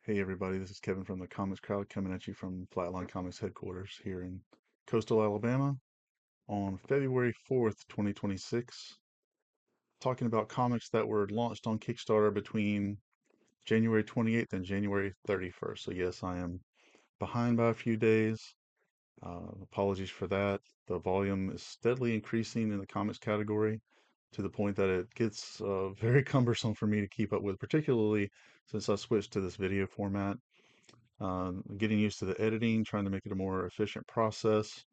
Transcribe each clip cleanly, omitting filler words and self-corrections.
Hey everybody, this is Kevin from the Comics Crowd coming at you from Flatline Comics headquarters here in coastal Alabama on February 4th, 2026, talking about comics that were launched on Kickstarter between January 28th and January 31st. So yes, I am behind by a few days. Apologies for that. The volume is steadily increasing in the comics category to the point that it gets very cumbersome for me to keep up with, particularly since I switched to this video format. Getting used to the editing, trying to make it a more efficient process,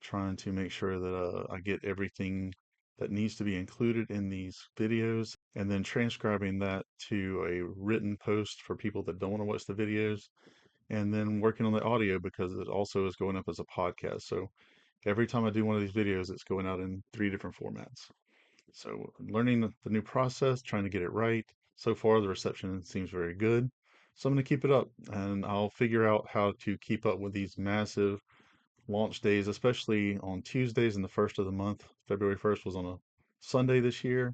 trying to make sure that I get everything that needs to be included in these videos, and then transcribing that to a written post for people that don't want to watch the videos, and then working on the audio because it also is going up as a podcast. So every time I do one of these videos, it's going out in three different formats. So learning the new process, trying to get it right. So far, the reception seems very good. So I'm going to keep it up and I'll figure out how to keep up with these massive launch days, especially on Tuesdays in the first of the month. February 1st was on a Sunday this year.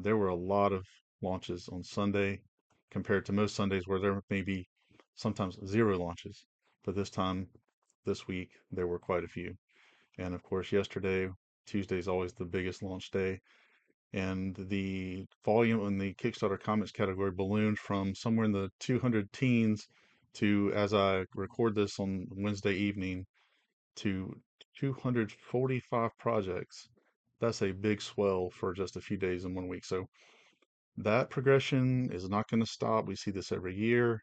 There were a lot of launches on Sunday compared to most Sundays where there may be sometimes zero launches. But this week, there were quite a few. And of course, yesterday, Tuesday is always the biggest launch day, and the volume in the Kickstarter comics category ballooned from somewhere in the 200 teens to, as I record this on Wednesday evening, to 245 projects. That's a big swell for just a few days in 1 week. So that progression is not going to stop. We see this every year.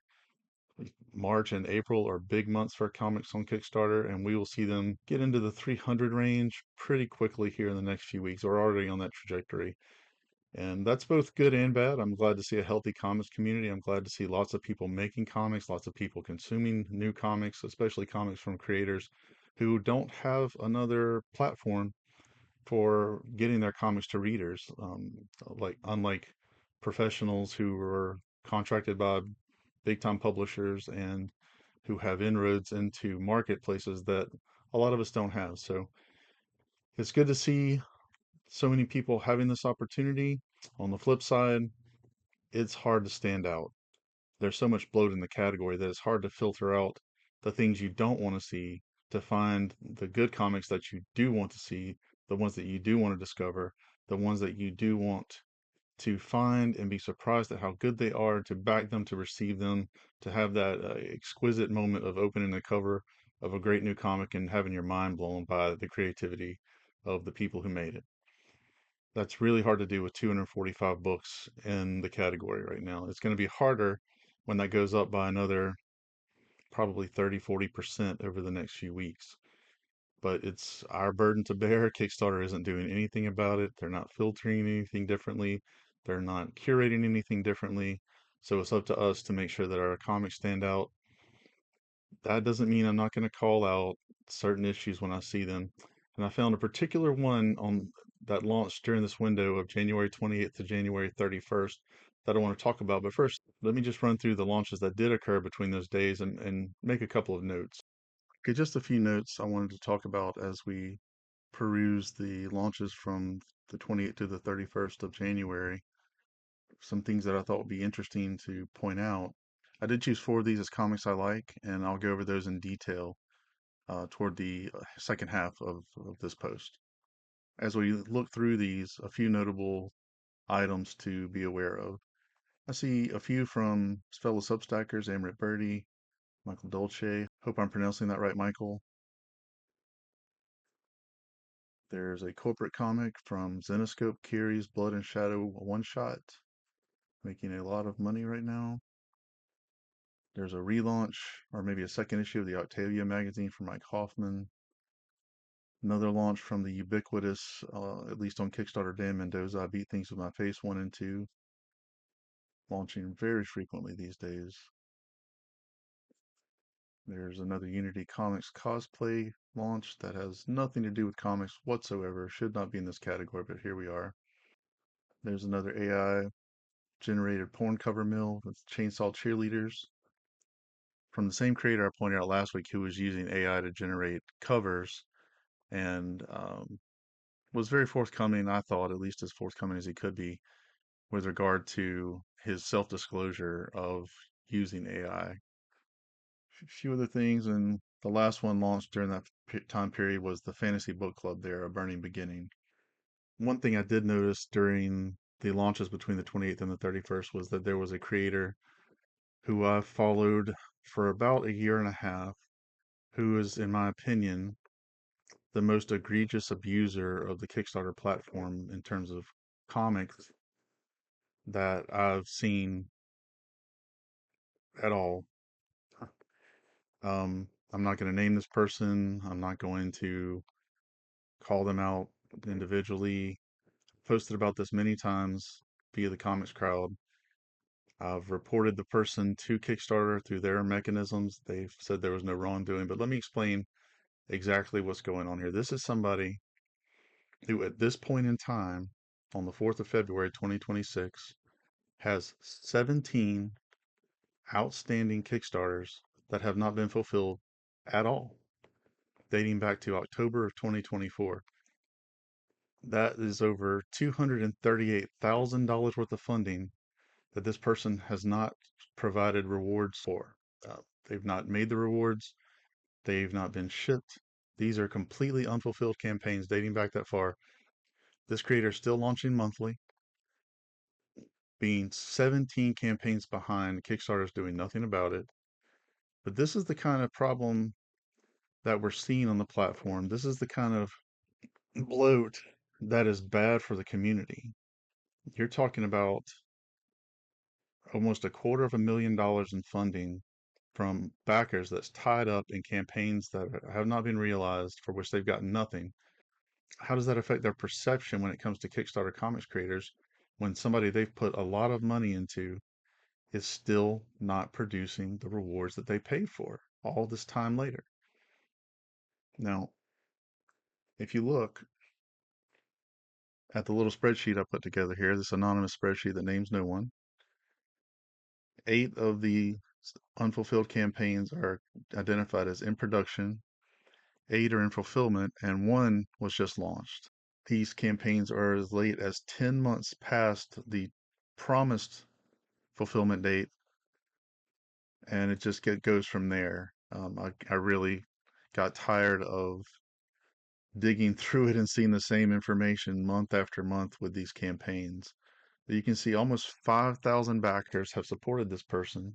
March and April are big months for comics on Kickstarter, and we will see them get into the 300 range pretty quickly here in the next few weeks. We're already on that trajectory. And that's both good and bad. I'm glad to see a healthy comics community. I'm glad to see lots of people making comics, lots of people consuming new comics, especially comics from creators who don't have another platform for getting their comics to readers. Like unlike professionals who are contracted by big time publishers and who have inroads into marketplaces that a lot of us don't have. So it's good to see so many people having this opportunity. On the flip side, it's hard to stand out. There's so much bloat in the category that it's hard to filter out the things you don't want to see to find the good comics that you do want to see, the ones that you do want to discover, the ones that you do want to find and be surprised at how good they are, to back them, to receive them, to have that exquisite moment of opening the cover of a great new comic and having your mind blown by the creativity of the people who made it. That's really hard to do with 245 books in the category right now. It's going to be harder when that goes up by another probably 30-40% over the next few weeks. But it's our burden to bear. Kickstarter isn't doing anything about it. They're not filtering anything differently. They're not curating anything differently. So it's up to us to make sure that our comics stand out. That doesn't mean I'm not going to call out certain issues when I see them. And I found a particular one on that launched during this window of January 28th to January 31st that I want to talk about. But first, let me just run through the launches that did occur between those days and make a couple of notes. Okay, just a few notes I wanted to talk about as we peruse the launches from the 28th to the 31st of January. Some things that I thought would be interesting to point out. I did choose four of these as comics I like, and I'll go over those in detail toward the second half of this post. As we look through these, a few notable items to be aware of. I see a few from fellow Substackers, Amrit Birdie, Michael Dolce. Hope I'm pronouncing that right, Michael. There's a corporate comic from Zenoscope, Kiri's Blood and Shadow one shot, making a lot of money right now. There's a relaunch, or maybe a second issue of the Octavia magazine from Mike Hoffman. Another launch from the ubiquitous, at least on Kickstarter, Dan Mendoza, I Beat Things With My Face 1 and 2, launching very frequently these days. There's another Unity Comics cosplay launch that has nothing to do with comics whatsoever, should not be in this category, but here we are. There's another AI generated porn cover mill with chainsaw cheerleaders from the same creator I pointed out last week who was using AI to generate covers and was very forthcoming, I thought, at least as forthcoming as he could be, with regard to his self disclosure of using AI. Few other things, and the last one launched during that time period was the Fantasy Book Club there, A Burning Beginning. One thing I did notice during the launches between the 28th and the 31st was that there was a creator who I followed for about a year and a half, who is, in my opinion, the most egregious abuser of the Kickstarter platform in terms of comics that I've seen at all. I'm not going to name this person. I'm not going to call them out individually. Posted about this many times via the comics crowd. I've reported the person to Kickstarter through their mechanisms. They've said there was no wrongdoing, but let me explain exactly what's going on here. This is somebody who, at this point in time, on the 4th of February 2026, has 17 outstanding Kickstarters that have not been fulfilled at all, dating back to October of 2024. That is over $238,000 worth of funding that this person has not provided rewards for. They've not made the rewards, they've not been shipped. These are completely unfulfilled campaigns dating back that far. This creator is still launching monthly, being 17 campaigns behind. Kickstarter's doing nothing about it. But this is the kind of problem that we're seeing on the platform. This is the kind of bloat that is bad for the community. You're talking about almost $250,000 in funding from backers that's tied up in campaigns that have not been realized, for which they've gotten nothing. How does that affect their perception when it comes to Kickstarter comics creators when somebody they've put a lot of money into is still not producing the rewards that they paid for all this time later? Now, if you look at the little spreadsheet I put together here, this anonymous spreadsheet that names no one, 8 of the unfulfilled campaigns are identified as in production, 8 are in fulfillment, and 1 was just launched. These campaigns are as late as 10 months past the promised fulfillment date, and it just goes from there. I really got tired of digging through it and seeing the same information month after month with these campaigns. You can see almost 5,000 backers have supported this person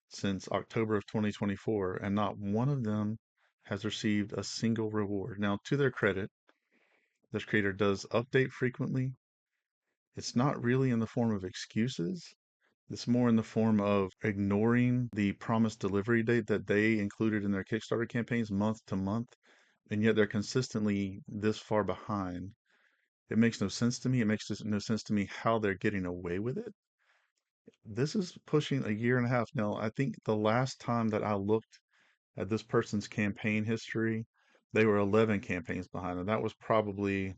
since October of 2024, and not one of them has received a single reward. Now, to their credit, this creator does update frequently. It's not really in the form of excuses. It's more in the form of ignoring the promised delivery date that they included in their Kickstarter campaigns month to month, and yet they're consistently this far behind. It makes no sense to me. It makes no sense to me how they're getting away with it. This is pushing a year and a half now. I think the last time that I looked at this person's campaign history, they were 11 campaigns behind, and that was probably,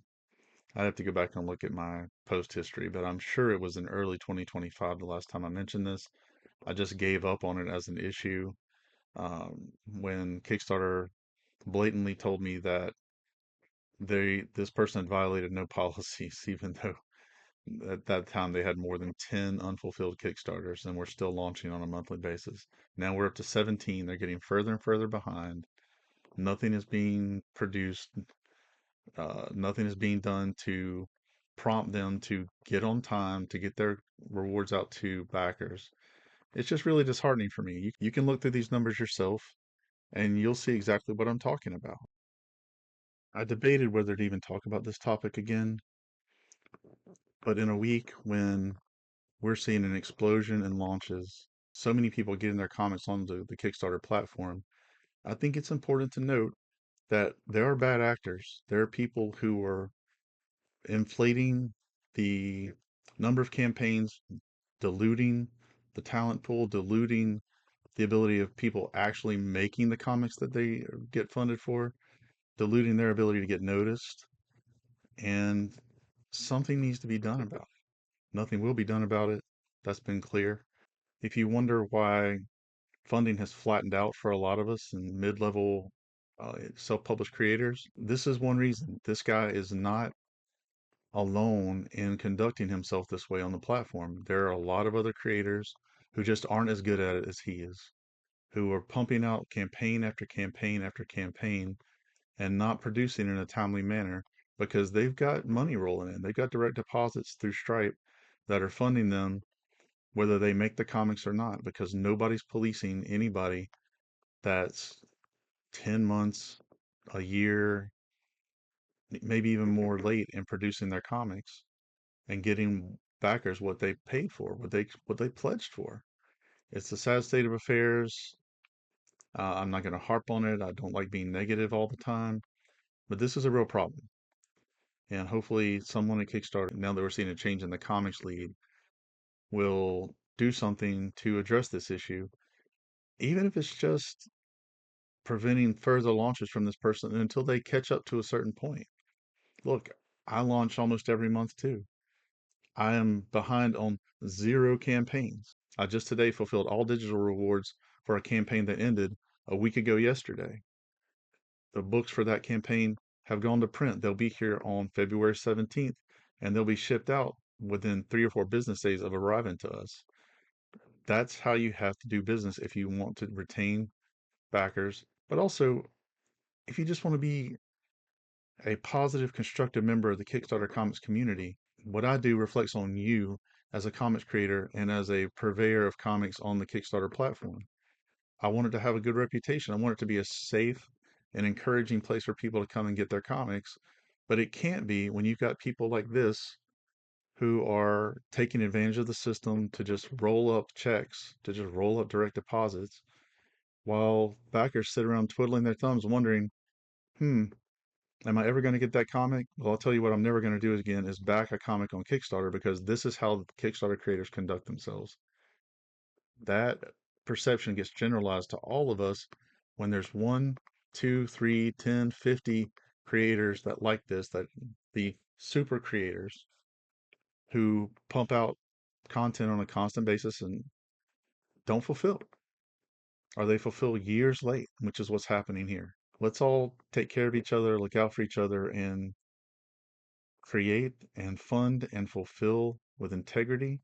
I'd have to go back and look at my post history, but I'm sure it was in early 2025 the last time I mentioned this. I just gave up on it as an issue when Kickstarter blatantly told me that this person had violated no policies, even though at that time they had more than 10 unfulfilled Kickstarters and we're still launching on a monthly basis. Now we're up to 17. They're getting further and further behind. Nothing is being produced. Nothing is being done to prompt them to get on time, to get their rewards out to backers. It's just really disheartening for me. You can look through these numbers yourself and you'll see exactly what I'm talking about. I debated whether to even talk about this topic again, but in a week when we're seeing an explosion in launches, so many people getting their comics onto the Kickstarter platform, I think it's important to note that there are bad actors. There are people who are inflating the number of campaigns, diluting the talent pool, diluting the ability of people actually making the comics that they get funded for, diluting their ability to get noticed, and something needs to be done about it. Nothing will be done about it. That's been clear. If you wonder why funding has flattened out for a lot of us in mid-level self-published creators, this is one reason. This guy is not alone in conducting himself this way on the platform. There are a lot of other creators who just aren't as good at it as he is, who are pumping out campaign after campaign after campaign and not producing in a timely manner because they've got money rolling in. They've got direct deposits through Stripe that are funding them whether they make the comics or not, because nobody's policing anybody that's 10 months, a year, maybe even more late in producing their comics and getting backers what they paid for, what they pledged for. It's a sad state of affairs. I'm not going to harp on it. I don't like being negative all the time, but this is a real problem. And hopefully, someone at Kickstarter, now that we're seeing a change in the comics lead, will do something to address this issue, even if it's just preventing further launches from this person until they catch up to a certain point. Look, I launch almost every month too. I am behind on 0 campaigns. I just today fulfilled all digital rewards for a campaign that ended a week ago yesterday. The books for that campaign have gone to print. They'll be here on February 17th, and they'll be shipped out within 3 or 4 business days of arriving to us. That's how you have to do business if you want to retain backers, but also if you just want to be a positive, constructive member of the Kickstarter Comics community. What I do reflects on you as a comics creator and as a purveyor of comics on the Kickstarter platform. I want it to have a good reputation. I want it to be a safe and encouraging place for people to come and get their comics. But it can't be when you've got people like this who are taking advantage of the system to just roll up checks, to just roll up direct deposits, while backers sit around twiddling their thumbs wondering, hmm, am I ever going to get that comic? Well, I'll tell you what I'm never going to do again is back a comic on Kickstarter because this is how the Kickstarter creators conduct themselves. That perception gets generalized to all of us when there's 1, 2, 3, 10, 50 creators that like this, that the super creators who pump out content on a constant basis and don't fulfill, or they fulfill years late, which is what's happening here. Let's all take care of each other, look out for each other, and create and fund and fulfill with integrity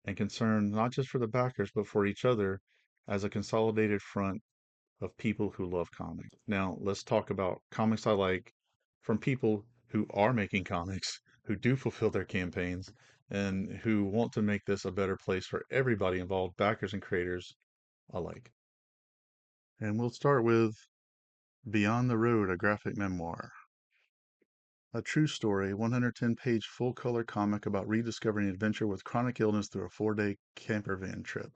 and concern, not just for the backers, but for each other as a consolidated front of people who love comics. Now, let's talk about comics I like from people who are making comics, who do fulfill their campaigns, and who want to make this a better place for everybody involved, backers and creators alike. And we'll start with Beyond the Road, a graphic memoir. A true story, 110-page full-color comic about rediscovering adventure with chronic illness through a 4-day camper van trip.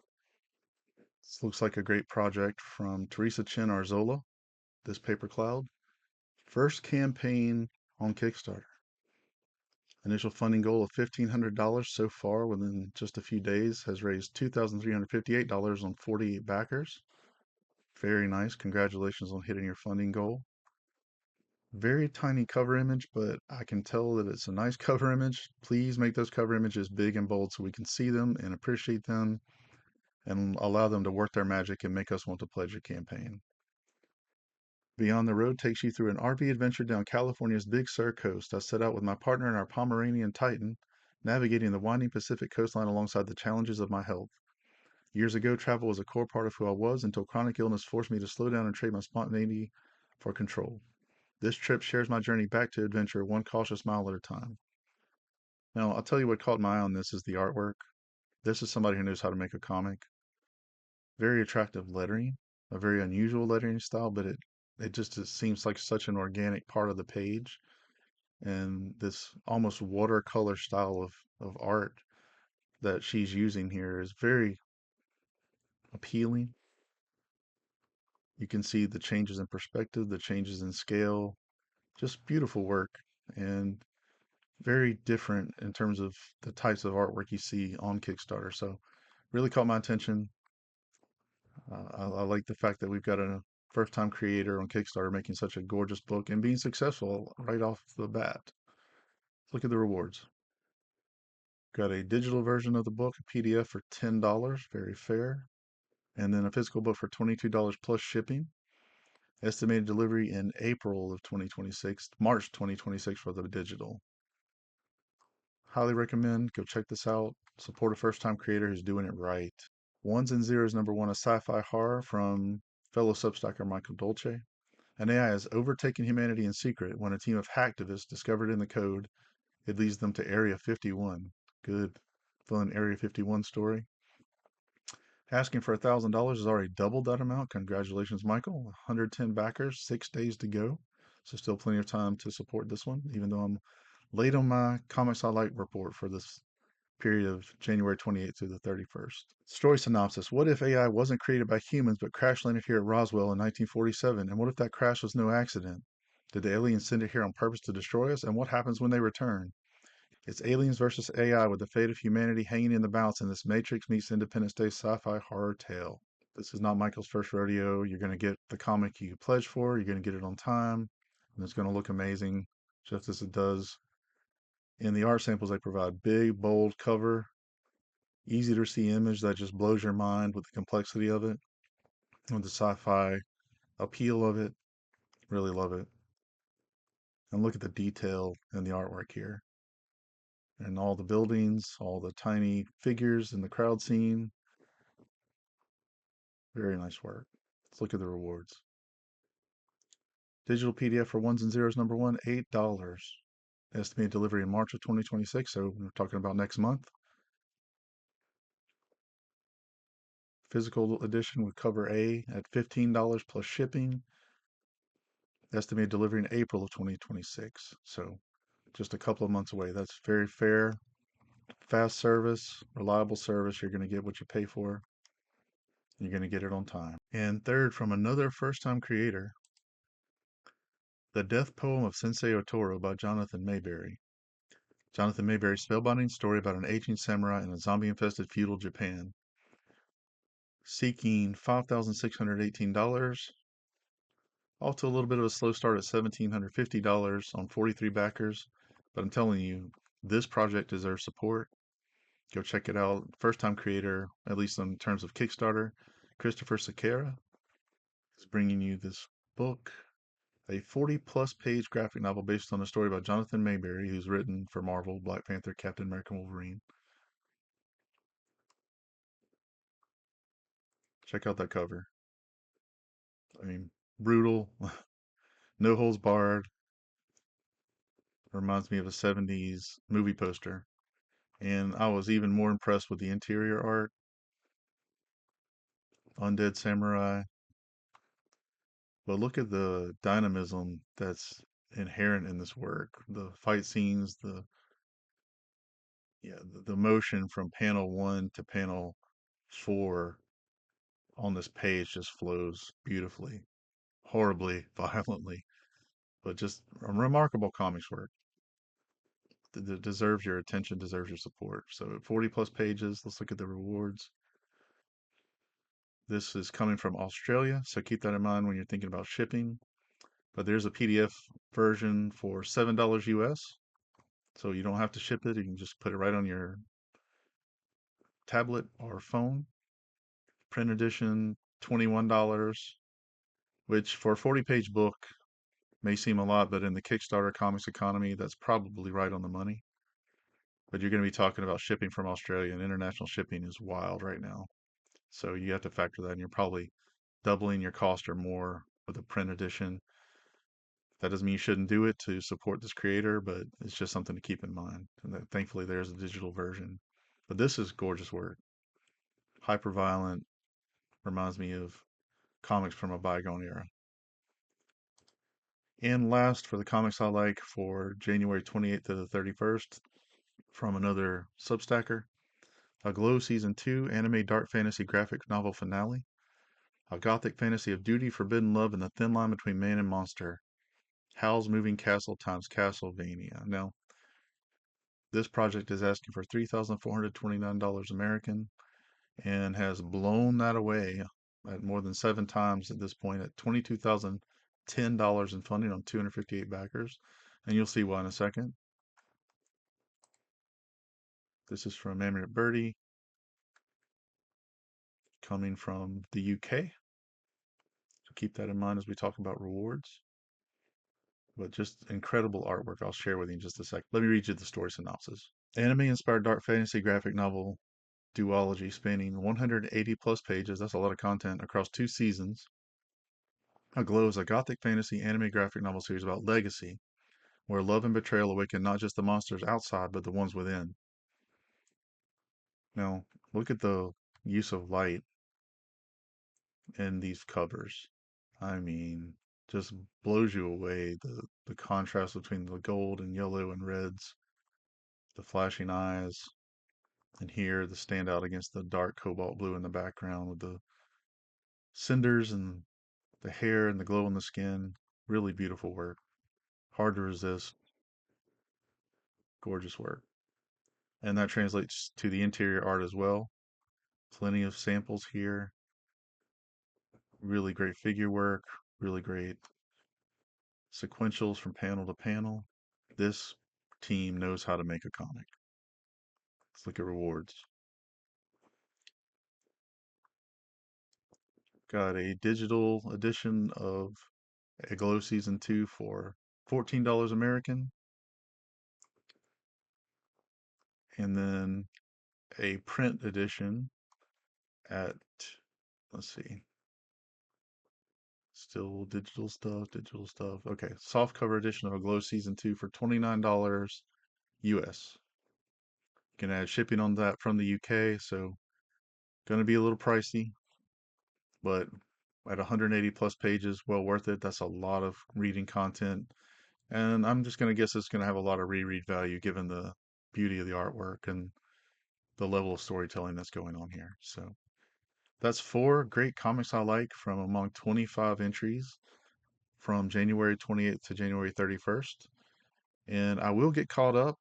This looks like a great project from Teresa Chin Arzola, This Paper Cloud. First campaign on Kickstarter. Initial funding goal of $1,500 so far within just a few days has raised $2,358 on 48 backers. Very nice. Congratulations on hitting your funding goal. Very tiny cover image, but I can tell that it's a nice cover image. Please make those cover images big and bold so we can see them and appreciate them and allow them to work their magic and make us want to pledge a campaign. Beyond the Road takes you through an RV adventure down California's Big Sur coast. I set out with my partner and our Pomeranian Titan, navigating the winding Pacific coastline alongside the challenges of my health. Years ago, travel was a core part of who I was until chronic illness forced me to slow down and trade my spontaneity for control. This trip shares my journey back to adventure, one cautious mile at a time. Now, I'll tell you what caught my eye on this is the artwork. This is somebody who knows how to make a comic. Very attractive lettering, a very unusual lettering style, but it seems like such an organic part of the page. And this almost watercolor style of art that she's using here is very appealing. You can see the changes in perspective, the changes in scale, just beautiful work. And very different in terms of the types of artwork you see on Kickstarter. So really caught my attention. I like the fact that we've got a first time creator on Kickstarter making such a gorgeous book and being successful right off the bat. Let's look at the rewards. Got a digital version of the book, a PDF for $10, very fair. And then a physical book for $22 plus shipping. Estimated delivery in April of 2026, March 2026 for the digital. Highly recommend. Go check this out. Support a first time creator who's doing it right. Ones and Zeros #1, a sci-fi horror from fellow Substacker Michael Dolce. An AI has overtaken humanity in secret. When a team of hacktivists discovered in the code, it leads them to Area 51. Good, fun Area 51 story. Asking for $1,000 has already doubled that amount. Congratulations, Michael. 110 backers, 6 days to go. So still plenty of time to support this one, even though I'm late on my Comics I Like report for this period of January 28th through the 31st. Story synopsis. What if AI wasn't created by humans but crash landed here at Roswell in 1947? And what if that crash was no accident? Did the aliens send it here on purpose to destroy us? And what happens when they return? It's aliens versus AI with the fate of humanity hanging in the balance in this Matrix meets Independence Day sci-fi horror tale. This is not Michael's first rodeo. You're going to get the comic you pledge for. You're going to get it on time. And it's going to look amazing, just as it does in the art samples they provide. Big, bold cover, easy to see image that just blows your mind with the complexity of it, with the sci-fi appeal of it. Really love it. And look at the detail in the artwork here. And all the buildings, all the tiny figures in the crowd scene. Very nice work. Let's look at the rewards. Digital PDF for ones and zeros #1, $8. Estimated delivery in March of 2026, so we're talking about next month. Physical edition with cover A at $15 plus shipping. Estimated delivery in April of 2026, so just a couple of months away. That's very fair. Fast service, reliable service. You're going to get what you pay for. You're going to get it on time. And third, from another first-time creator, The Death Poem of Sensei Otoro by Jonathan Mayberry. Jonathan Mayberry's spellbinding story about an aging samurai in a zombie-infested feudal Japan. Seeking $5,618. Off to a little bit of a slow start at $1,750 on 43 backers. But I'm telling you, this project deserves support. Go check it out. First time creator, at least in terms of Kickstarter, Christopher Sequeira is bringing you this book, a 40-plus page graphic novel based on a story by Jonathan Mayberry, who's written for Marvel, Black Panther, Captain America, Wolverine. Check out that cover. I mean, brutal, no holds barred. Reminds me of a 70s movie poster. And I was even more impressed with the interior art. Undead Samurai. But look at the dynamism that's inherent in this work. The fight scenes, the motion from panel 1 to panel 4 on this page just flows beautifully, horribly, violently, but just a remarkable comics work that deserves your attention, deserves your support. So 40 plus pages. Let's look at the rewards. This is coming from Australia, so keep that in mind when you're thinking about shipping. But there's a PDF version for $7 US, so you don't have to ship it. You can just put it right on your tablet or phone. Print edition, $21, which for a 40-page book may seem a lot, but in the Kickstarter comics economy, that's probably right on the money. But you're going to be talking about shipping from Australia, and international shipping is wild right now. So you have to factor that in. You're probably doubling your cost or more with a print edition. That doesn't mean you shouldn't do it to support this creator, but it's just something to keep in mind. And that thankfully there's a digital version. But this is gorgeous work. Hyper violent, reminds me of comics from a bygone era. And last, for the comics I like for January 28th to the 31st, from another Substacker, A Glow Season 2 anime dark fantasy graphic novel finale. A gothic fantasy of duty, forbidden love, and the thin line between man and monster. Howl's Moving Castle times Castlevania. Now, this project is asking for $3,429 American and has blown that away at more than 7 times at this point at $22,010 in funding on 258 backers. And you'll see why in a second. This is from Amulet Birdie, coming from the UK. So keep that in mind as we talk about rewards. But just incredible artwork I'll share with you in just a second. Let me read you the story synopsis. Anime-inspired dark fantasy graphic novel duology spanning 180 plus pages. That's a lot of content across 2 seasons. Aglow is a gothic fantasy anime graphic novel series about legacy, where love and betrayal awaken not just the monsters outside, but the ones within. Now, look at the use of light in these covers. I mean, just blows you away. The contrast between the gold and yellow and reds, the flashing eyes, and here the standout against the dark cobalt blue in the background with the cinders and the hair and the glow on the skin. Really beautiful work. Hard to resist. Gorgeous work. And that translates to the interior art as well. Plenty of samples here. Really great figure work. Really great sequentials from panel to panel. This team knows how to make a comic. Let's look at rewards. Got a digital edition of A Glow Season 2 for $14 American. And then a print edition at, let's see, still digital stuff, digital stuff. Okay, softcover edition of A Glow Season 2 for $29 US. You can add shipping on that from the UK, so going to be a little pricey, but at 180 plus pages, well worth it. That's a lot of reading content. And I'm just going to guess it's going to have a lot of reread value given the beauty of the artwork and the level of storytelling that's going on here. So that's 4 great comics I like from among 25 entries from January 28th to January 31st. And I will get caught up.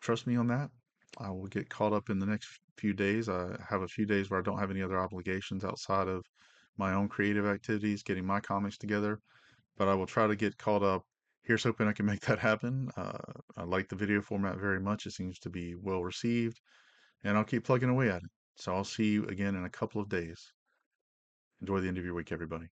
Trust me on that. I will get caught up in the next few days. I have a few days where I don't have any other obligations outside of my own creative activities, getting my comics together. But I will try to get caught up. Here's hoping I can make that happen. I like the video format very much. It seems to be well received, and I'll keep plugging away at it. So I'll see you again in a couple of days. Enjoy the end of your week, everybody.